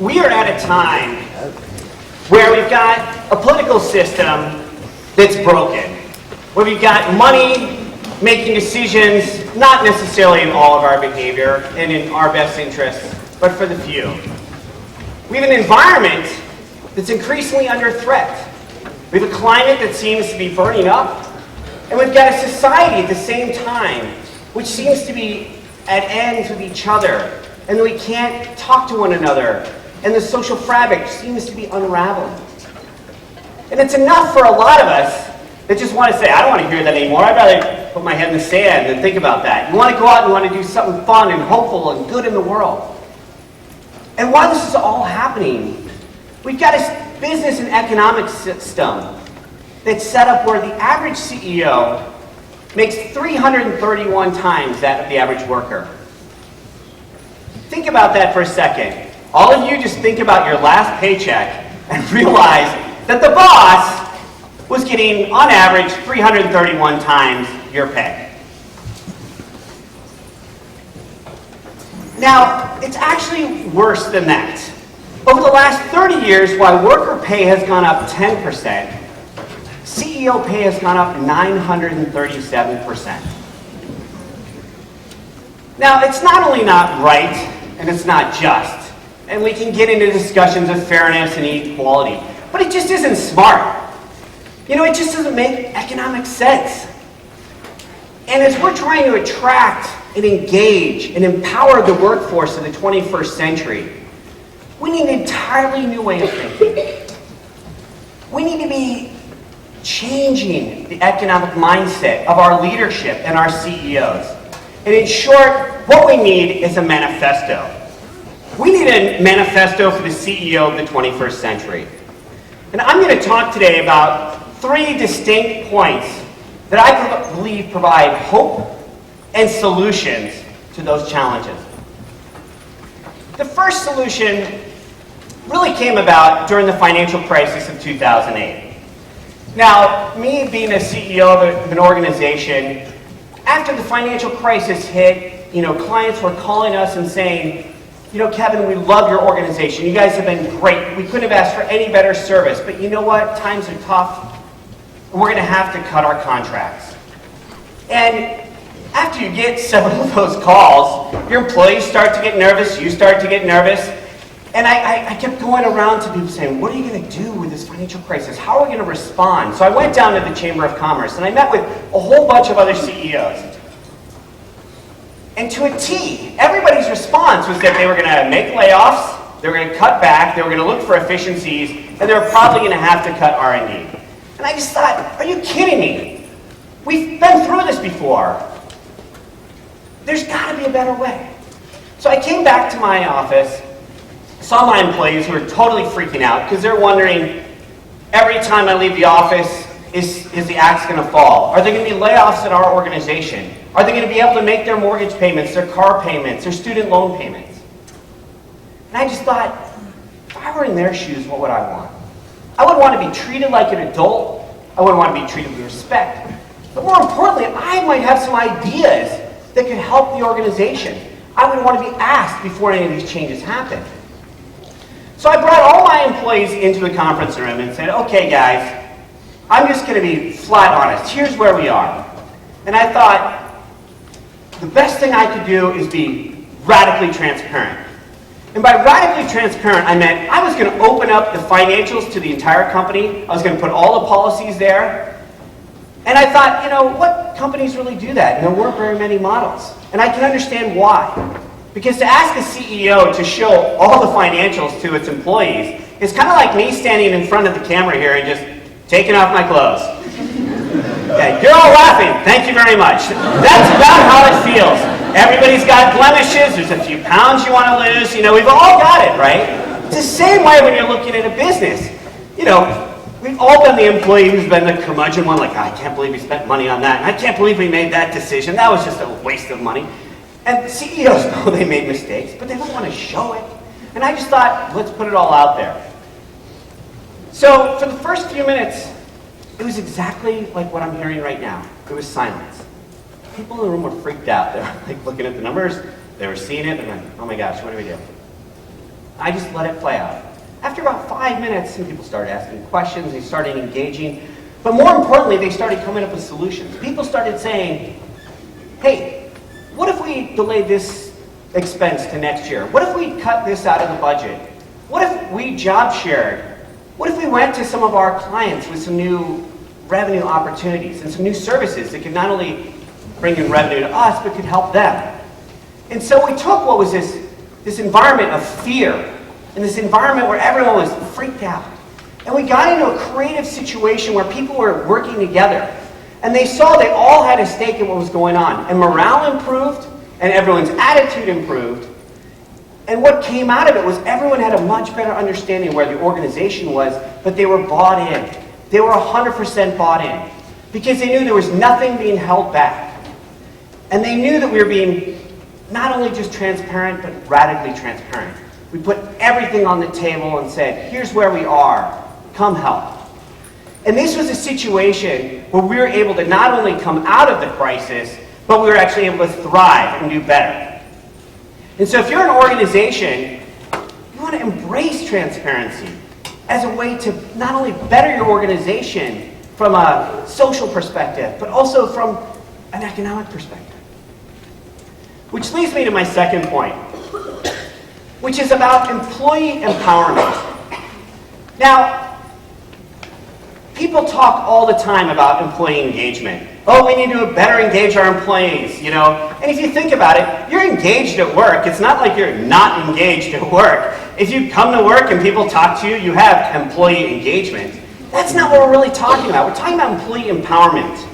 we are at a time where we've got a political system that's broken, where we've got money making decisions not necessarily in all of our behavior and in our best interests, but for the few. We have an environment that's increasingly under threat. We have a climate that seems to be burning up, and we've got a society at the same time which seems to be at ends with each other, and we can't talk to one another, and the social fabric seems to be unraveling. And it's enough for a lot of us that just want to say, I don't want to hear that anymore. I'd rather put my head in the sand and think about that. You want to go out and you want to do something fun and hopeful and good in the world. And while this is all happening, we've got a business and economic system that's set up where the average CEO makes 331 times that of the average worker. Think about that for a second. All of you just think about your last paycheck and realize that the boss was getting, on average, 331 times your pay. Now, it's actually worse than that. Over the last 30 years, while worker pay has gone up 10%, CEO pay has gone up 937%. Now, it's not only not right, and it's not just, and we can get into discussions of fairness and equality, but it just isn't smart. You know, it just doesn't make economic sense. And as we're trying to attract and engage and empower the workforce of the 21st century, we need an entirely new way of thinking. We need to be changing the economic mindset of our leadership and our CEOs. And in short, what we need is a manifesto. We need a manifesto for the CEO of the 21st century. And I'm going to talk today about 3 distinct points that I believe provide hope and solutions to those challenges. The first solution really came about during the financial crisis of 2008. Now, me being a CEO of an organization, after the financial crisis hit, clients were calling us and saying, Kevin, we love your organization. You guys have been great. We couldn't have asked for any better service. But you know what? Times are tough. And we're going to have to cut our contracts. And after you get several of those calls, your employees start to get nervous. You start to get nervous. And I kept going around to people saying, what are you going to do with this financial crisis? How are we going to respond? So I went down to the Chamber of Commerce and I met with a whole bunch of other CEOs. And to a T, everybody's response was that they were going to make layoffs, they were going to cut back, they were going to look for efficiencies, and they were probably going to have to cut R&D. And I just thought, are you kidding me? We've been through this before. There's got to be a better way. So I came back to my office, saw my employees who were totally freaking out because they're wondering, every time I leave the office, is the axe going to fall? Are there going to be layoffs at our organization? Are they going to be able to make their mortgage payments, their car payments, their student loan payments? And I just thought, if I were in their shoes, what would I want? I would want to be treated like an adult. I would want to be treated with respect. But more importantly, I might have some ideas that could help the organization. I would want to be asked before any of these changes happen. So I brought all my employees into the conference room and said, okay guys, I'm just going to be flat honest. Here's where we are. And I thought, the best thing I could do is be radically transparent. And by radically transparent, I meant I was going to open up the financials to the entire company. I was going to put all the policies there. And I thought, what companies really do that? And there weren't very many models. And I can understand why. Because to ask a CEO to show all the financials to its employees is kind of like me standing in front of the camera here and just taking off my clothes. Yeah, you're all laughing. Thank you very much. That's about how it feels. Everybody's got blemishes. There's a few pounds you want to lose. We've all got it, right? It's the same way when you're looking at a business. We've all been the employee who's been the curmudgeon one, like, I can't believe we spent money on that. And I can't believe we made that decision. That was just a waste of money. And CEOs know they made mistakes, but they don't want to show it. And I just thought, let's put it all out there. So for the first few minutes, it was exactly like what I'm hearing right now. It was silence. People in the room were freaked out. They were like looking at the numbers. They were seeing it and like, oh my gosh, what do we do? I just let it play out. After about 5 minutes, some people started asking questions, they started engaging, but more importantly, they started coming up with solutions. People started saying, hey, what if we delayed this expense to next year? What if we cut this out of the budget? What if we job shared? What if we went to some of our clients with some new revenue opportunities and some new services that could not only bring in revenue to us, but could help them? And so we took what was this environment of fear and this environment where everyone was freaked out. And we got into a creative situation where people were working together. And they saw they all had a stake in what was going on. And morale improved, and everyone's attitude improved. And what came out of it was everyone had a much better understanding where the organization was, but they were bought in. They were 100% bought in. Because they knew there was nothing being held back. And they knew that we were being not only just transparent, but radically transparent. We put everything on the table and said, here's where we are. Come help. And this was a situation where we were able to not only come out of the crisis, but we were actually able to thrive and do better. And so if you're an organization, you want to embrace transparency as a way to not only better your organization from a social perspective, but also from an economic perspective. Which leads me to my second point, which is about employee empowerment. Now, people talk all the time about employee engagement. Oh, we need to better engage our employees, you know. And if you think about it, you're engaged at work. It's not like you're not engaged at work. If you come to work and people talk to you, you have employee engagement. That's not what we're really talking about. We're talking about employee empowerment.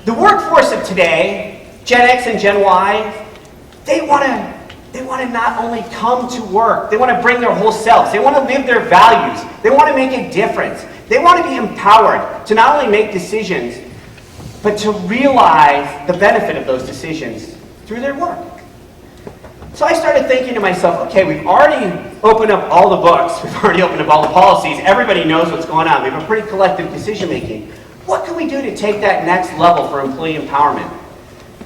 The workforce of today, Gen X and Gen Y, they want to not only come to work, they want to bring their whole selves. They want to live their values. They want to make a difference. They want to be empowered to not only make decisions, but to realize the benefit of those decisions through their work. So I started thinking to myself, okay, we've already opened up all the books. We've already opened up all the policies. Everybody knows what's going on. We have a pretty collective decision making. What can we do to take that next level for employee empowerment?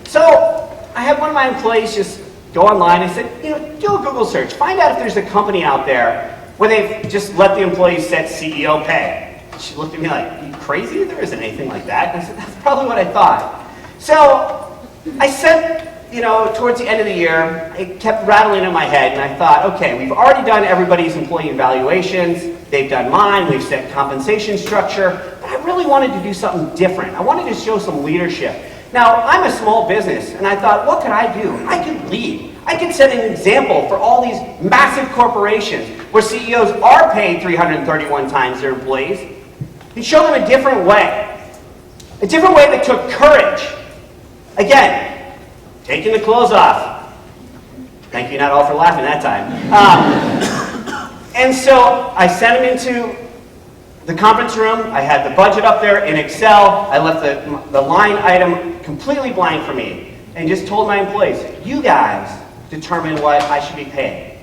So I had one of my employees just go online and said, you know, do a Google search. Find out if there's a company out there where they've just let the employees set CEO pay. She looked at me like, are you crazy? There isn't anything like that. And I said, that's probably what I thought. So I said, you know, towards the end of the year, it kept rattling in my head, and I thought, okay, we've already done everybody's employee evaluations. They've done mine. We've set compensation structure. But I really wanted to do something different. I wanted to show some leadership. Now, I'm a small business, and I thought, what could I do? I could lead. I could set an example for all these massive corporations where CEOs are paid 331 times their employees, and show them a different way. A different way that took courage. Again, taking the clothes off. Thank you not all for laughing that time. And so I sent them into the conference room. I had the budget up there in Excel. I left the line item completely blank for me and just told my employees, you guys determine what I should be paid.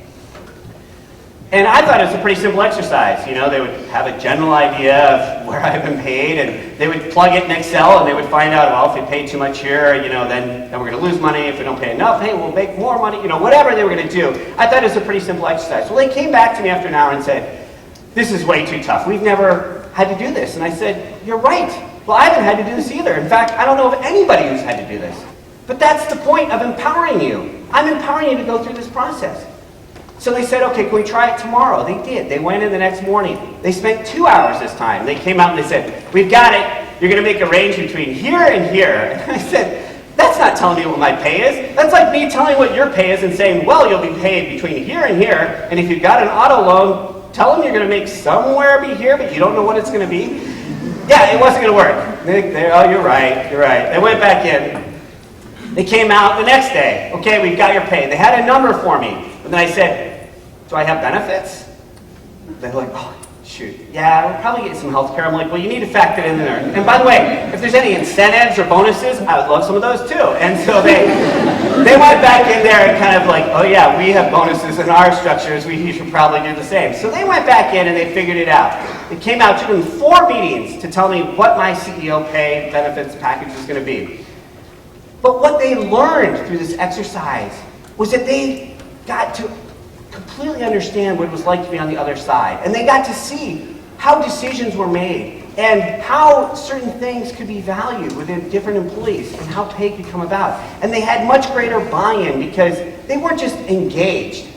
And I thought it was a pretty simple exercise. You know, they would have a general idea of where I've been paid, and they would plug it in Excel, and they would find out, well, if we pay too much here, you know, then we're going to lose money. If we don't pay enough, hey, we'll make more money. You know, whatever they were going to do. I thought it was a pretty simple exercise. Well, they came back to me after an hour and said, this is way too tough. We've never had to do this. And I said, you're right. Well, I haven't had to do this either. In fact, I don't know of anybody who's had to do this. But that's the point of empowering you. I'm empowering you to go through this process. So they said, okay, can we try it tomorrow? They did. They went in the next morning. They spent 2 hours this time. They came out and they said, we've got it. You're going to make a range between here and here. And I said, that's not telling me what my pay is. That's like me telling what your pay is and saying, well, you'll be paid between here and here. And if you've got an auto loan, tell them you're going to make somewhere be here, but you don't know what it's going to be. Yeah, it wasn't going to work. Oh, you're right. You're right. They went back in. They came out the next day. Okay, we've got your pay. They had a number for me. And then I said, do I have benefits? They're like, oh, shoot. Yeah, we'll probably get some health care. I'm like, well, you need to factor it in there. And by the way, if there's any incentives or bonuses, I would love some of those too. And so they went back in there and kind of like, oh yeah, we have bonuses in our structures. We should probably do the same. So they went back in and they figured it out. It came out, took them 4 meetings to tell me what my CEO pay benefits package was going to be. But what they learned through this exercise was that they got to completely understand what it was like to be on the other side. And they got to see how decisions were made and how certain things could be valued within different employees and how pay could come about. And they had much greater buy-in because they weren't just engaged.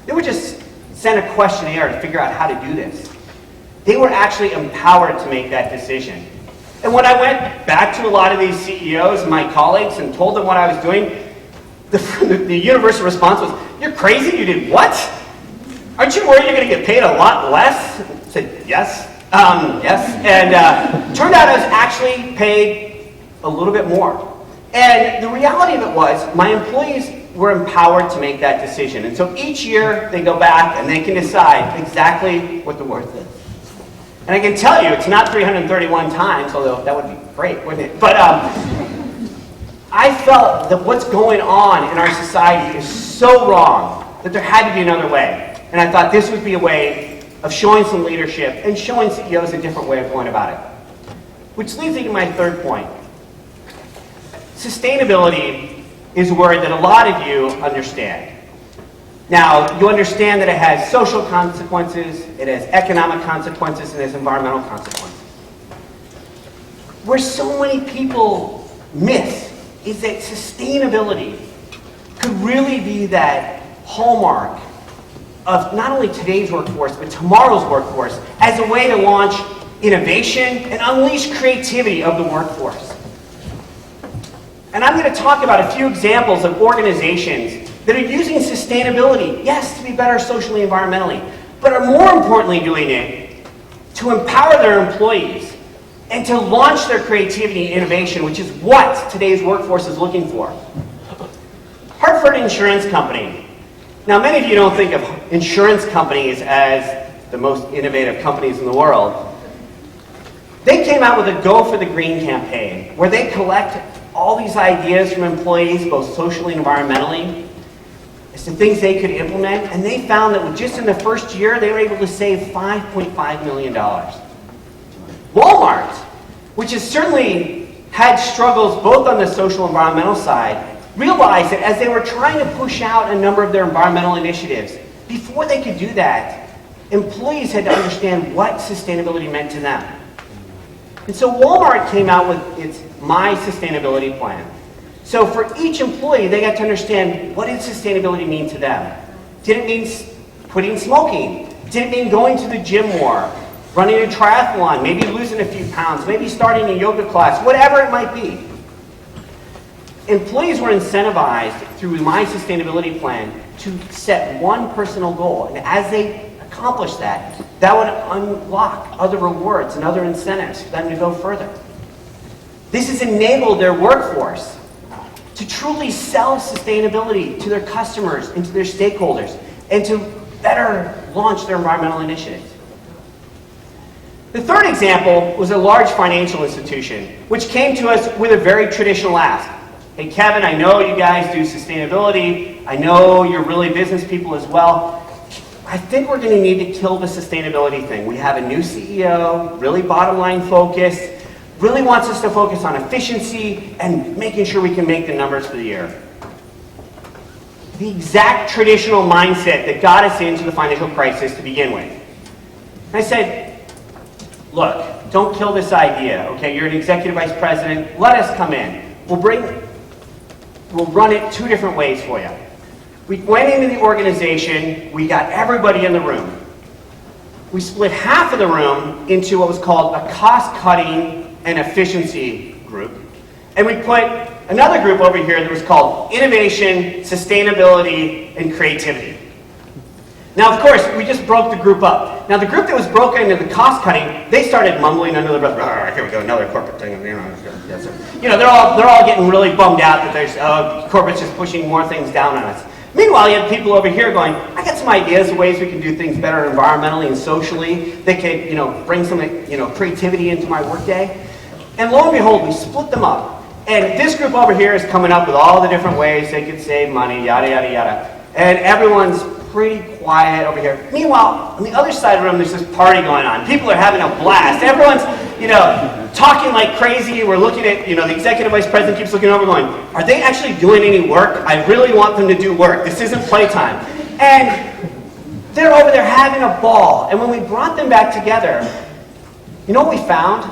They were just sent a questionnaire to figure out how to do this. They were actually empowered to make that decision. And when I went back to a lot of these CEOs and my colleagues and told them what I was doing, the universal response was, "You're crazy? You did what? Aren't you worried you're going to get paid a lot less?" I said, "Yes, yes." And turned out I was actually paid a little bit more. And the reality of it was, my employees were empowered to make that decision. And so each year they go back and they can decide exactly what the worth is. And I can tell you, it's not 331 times, although that would be great, wouldn't it? But I felt that what's going on in our society is so wrong that there had to be another way. And I thought this would be a way of showing some leadership and showing CEOs a different way of going about it. Which leads me to my third point. Sustainability is a word that a lot of you understand. Now, you understand that it has social consequences, it has economic consequences, and it has environmental consequences. Where so many people miss is that sustainability could really be that hallmark of not only today's workforce, but tomorrow's workforce as a way to launch innovation and unleash creativity of the workforce. And I'm going to talk about a few examples of organizations that are using sustainability, yes, to be better socially and environmentally, but are more importantly doing it to empower their employees and to launch their creativity and innovation, which is what today's workforce is looking for. Hartford Insurance Company. Now, many of you don't think of insurance companies as the most innovative companies in the world. They came out with a Go for the Green campaign, where they collect all these ideas from employees, both socially and environmentally, as to things they could implement, and they found that just in the first year, they were able to save $5.5 million. Walmart, which has certainly had struggles both on the social and environmental side, realized that as they were trying to push out a number of their environmental initiatives, before they could do that, employees had to understand what sustainability meant to them. And so Walmart came out with its My Sustainability Plan. So for each employee, they got to understand, what did sustainability mean to them? Did it mean quitting smoking? Did it mean going to the gym more? Running a triathlon? Maybe losing a few pounds? Maybe starting a yoga class? Whatever it might be. Employees were incentivized through My Sustainability Plan to set one personal goal. And as they accomplished that, that would unlock other rewards and other incentives for them to go further. This has enabled their workforce to truly sell sustainability to their customers and to their stakeholders, and to better launch their environmental initiatives. The third example was a large financial institution, which came to us with a very traditional ask. Hey Kevin, I know you guys do sustainability. I know you're really business people as well. I think we're going to need to kill the sustainability thing. We have a new CEO, really bottom line focused, really wants us to focus on efficiency and making sure we can make the numbers for the year. The exact traditional mindset that got us into the financial crisis to begin with. And I said, look, don't kill this idea, okay? You're an executive vice president. Let us come in. We'll run it two different ways for you. We went into the organization. We got everybody in the room. We split half of the room into what was called a cost-cutting and efficiency group. And we put another group over here that was called innovation, sustainability, and creativity. Now, of course, we just broke the group up. Now, the group that was broken into the cost-cutting, they started mumbling under their breath, here we go, another corporate thing. You know, they're all getting really bummed out that there's corporate's just pushing more things down on us. Meanwhile, you have people over here going, I got some ideas of ways we can do things better environmentally and socially that could, bring some, creativity into my workday. And lo and behold, we split them up. And this group over here is coming up with all the different ways they could save money, yada, yada, yada. And everyone's pretty quiet over here. Meanwhile, on the other side of the room, there's this party going on. People are having a blast. Everyone's, talking like crazy. We're looking at, the executive vice president keeps looking over going, are they actually doing any work? I really want them to do work. This isn't playtime. And they're over there having a ball. And when we brought them back together, you know what we found?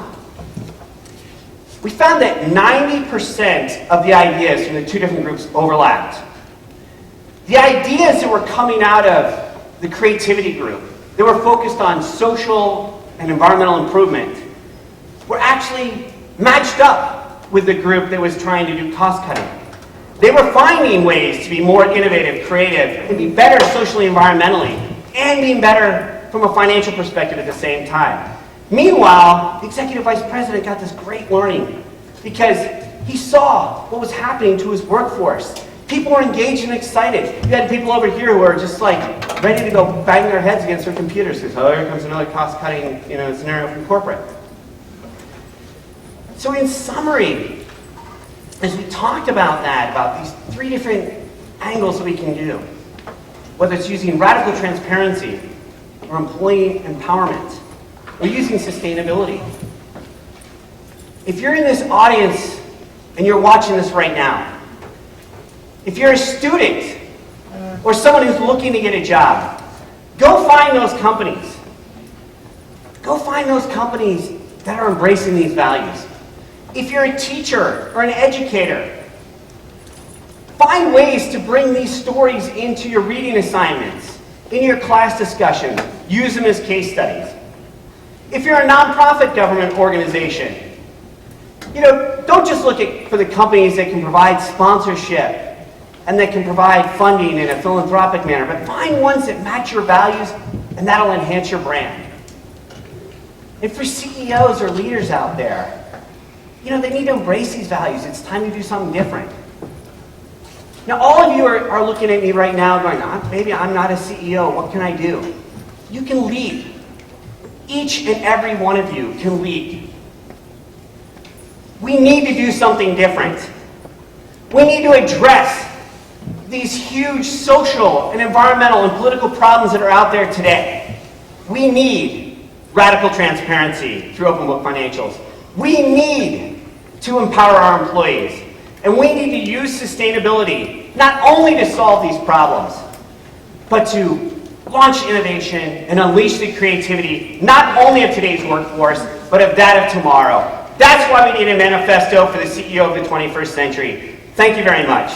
We found that 90% of the ideas from the two different groups overlapped. The ideas that were coming out of the creativity group, that were focused on social and environmental improvement, were actually matched up with the group that was trying to do cost cutting. They were finding ways to be more innovative, creative, and be better socially, environmentally, and being better from a financial perspective at the same time. Meanwhile, the executive vice president got this great learning because he saw what was happening to his workforce. People were engaged and excited. You had people over here who were just like ready to go bang their heads against their computers because, oh, here comes another cost-cutting scenario from corporate. So in summary, as we talked about that, about these three different angles that we can do, whether it's using radical transparency or employee empowerment, or using sustainability. If you're in this audience and you're watching this right now, if you're a student or someone who's looking to get a job, go find those companies. Go find those companies that are embracing these values. If you're a teacher or an educator, find ways to bring these stories into your reading assignments, into your class discussions. Use them as case studies. If you're a nonprofit government organization, don't just look for the companies that can provide sponsorship and that can provide funding in a philanthropic manner, but find ones that match your values, and that'll enhance your brand. And for CEOs or leaders out there, they need to embrace these values. It's time to do something different. Now, all of you are looking at me right now going, maybe I'm not a CEO. What can I do? You can lead. Each and every one of you can lead. We need to do something different. We need to address these huge social and environmental and political problems that are out there today. We need radical transparency through open book financials. We need to empower our employees. And we need to use sustainability not only to solve these problems, but to launch innovation and unleash the creativity not only of today's workforce, but of that of tomorrow. That's why we need a manifesto for the CEO of the 21st century. Thank you very much.